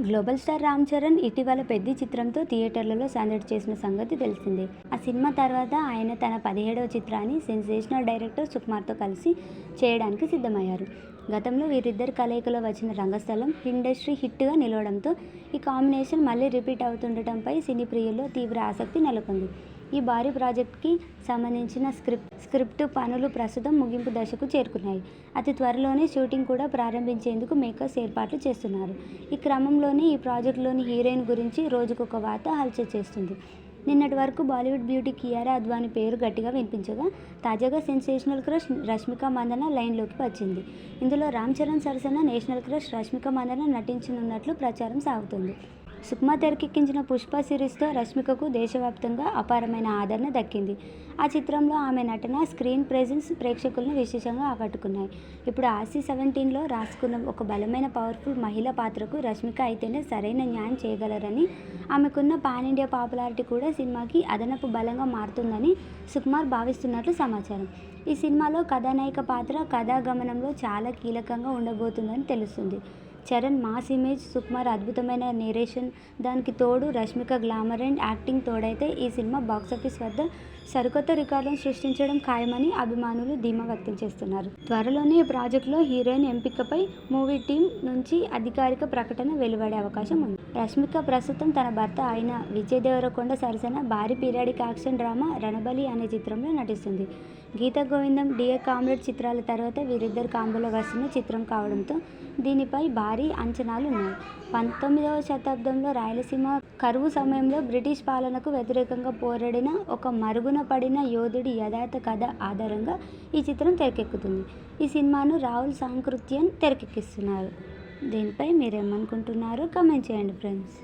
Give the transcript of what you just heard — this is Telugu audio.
గ్లోబల్ స్టార్ రామ్ చరణ్ ఇటీవల పెద్ది చిత్రంతో థియేటర్లలో సందడి చేసిన సంగతి తెలిసిందే. ఆ సినిమా తర్వాత ఆయన తన 17వ చిత్రాన్ని సెన్సేషనల్ డైరెక్టర్ సుకుమార్తో కలిసి చేయడానికి సిద్ధమయ్యారు. గతంలో వీరిద్దరి కలయికలో వచ్చిన రంగస్థలం ఇండస్ట్రీ హిట్గా నిలవడంతో ఈ కాంబినేషన్ మళ్లీ రిపీట్ అవుతుండటంపై సినీ ప్రియుల్లో తీవ్ర ఆసక్తి నెలకొంది. ఈ భారీ ప్రాజెక్ట్కి సంబంధించిన స్క్రిప్ట్ పనులు ప్రస్తుతం ముగింపు దశకు చేరుకున్నాయి. అతి త్వరలోనే షూటింగ్ కూడా ప్రారంభించేందుకు మేకర్స్ ఏర్పాట్లు చేస్తున్నారు. ఈ క్రమంలోనే ఈ ప్రాజెక్టులోని హీరోయిన్ గురించి రోజుకొక వార్త హల్చల్ చేస్తుంది. నిన్నటి వరకు బాలీవుడ్ బ్యూటీ కియారా అద్వానీ పేరు గట్టిగా వినిపించగా, తాజాగా సెన్సేషనల్ క్రష్ రష్మిక మందన లైన్లోకి వచ్చింది. ఇందులో రామ్ చరణ్ సరసన నేషనల్ క్రష్ రష్మిక మందన నటించనున్నట్లు ప్రచారం సాగుతోంది. సుకుమార్ తెరకెక్కించిన పుష్ప సిరీస్తో రష్మికకు దేశవ్యాప్తంగా అపారమైన ఆదరణ దక్కింది. ఆ చిత్రంలో ఆమె నటన, స్క్రీన్ ప్రెజెన్స్ ప్రేక్షకులను విశేషంగా ఆకట్టుకున్నాయి. ఇప్పుడు ఆర్సీ 17లో రాసుకున్న ఒక బలమైన పవర్ఫుల్ మహిళా పాత్రకు రష్మిక అయితేనే సరైన న్యాయం చేయగలరని, ఆమెకున్న పాన్ ఇండియా పాపులారిటీ కూడా సినిమాకి అదనపు బలంగా మారుతుందని సుకుమార్ భావిస్తున్నట్లు సమాచారం. ఈ సినిమాలో కథానాయిక పాత్ర కథాగమనంలో చాలా కీలకంగా ఉండబోతుందని తెలుస్తుంది. చరణ్ మాస్ ఇమేజ్, సుకుమార్ అద్భుతమైన నేరేషన్, దానికి తోడు రష్మిక గ్లామర్ అండ్ యాక్టింగ్ తోడైతే ఈ సినిమా బాక్సాఫీస్ వద్ద సరికొత్త రికార్డులను సృష్టించడం ఖాయమని అభిమానులు ధీమా వ్యక్తం చేస్తున్నారు. త్వరలోనే ఈ ప్రాజెక్టులో హీరోయిన్ ఎంపికపై మూవీ టీం నుంచి అధికారిక ప్రకటన వెలువడే అవకాశం ఉంది. రష్మిక ప్రస్తుతం తన భర్త అయిన విజయ్ దేవరకొండ సరసన భారీ పీరియాడిక్ యాక్షన్ డ్రామా రణబలి అనే చిత్రంలో నటిస్తుంది. గీతా గోవిందం, డియర్ కామ్రేడ్ చిత్రాల తర్వాత వీరిద్దరు కాంబోలో వస్తున్న చిత్రం కావడంతో దీనిపై భారీ అంచనాలు ఉన్నాయి. 19వ శతాబ్దంలో రాయలసీమ కరువు సమయంలో బ్రిటిష్ పాలనకు వ్యతిరేకంగా పోరాడిన ఒక మరుగున పడిన యోధుడి యథార్థ కథ ఆధారంగా ఈ చిత్రం తెరకెక్కుతుంది. ఈ సినిమాను రాహుల్ సాంకృత్యన్ తెరకెక్కిస్తున్నారు. దీనిపై మీరేమనుకుంటున్నారో కామెంట్ చేయండి ఫ్రెండ్స్.